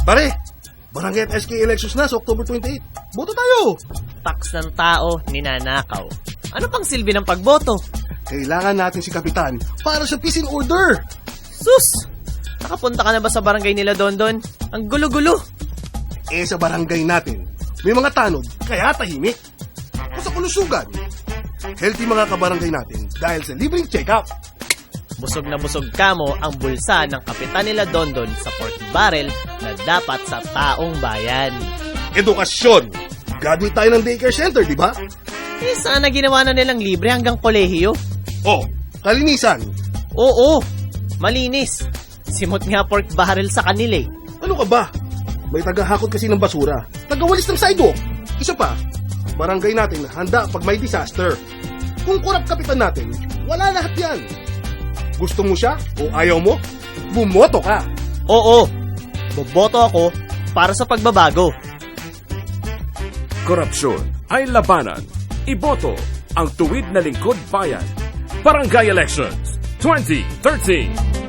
Pare, barangay at SK elections na sa October 28. Boto tayo! Tax ng tao, ninanakaw. Ano pang silbi ng pagboto? Kailangan natin si Kapitan para sa peace and order. Sus! Nakapunta ka na ba sa barangay nila, Dondon? Ang gulo-gulo. Sa barangay natin, may mga tanod, kaya tahimik. O sa kulusugan, healthy mga kabarangay natin dahil sa libreng check-up. Busog na busog kamo ang bulsa ng kapitan nila Dondon sa pork barrel na dapat sa taong bayan. Edukasyon! Graduate tayo ng daycare center, di ba? Sana ginawa na nilang libre hanggang kolehiyo. Oh, kalinisan. Oo, malinis. Simot nga pork barrel sa kanila eh. Ano ka ba? May tagahakot kasi ng basura. Tagawalis ng sidewalk. Isa pa, barangay natin handa pag may disaster. Kung kurap kapitan natin, wala lahat yan. Gusto mo siya o ayaw mo? Bumoto ka. Oo, boboto ako para sa pagbabago. Korupsyon ay labanan. Iboto ang tuwid na lingkod bayan. Barangay Elections 2013.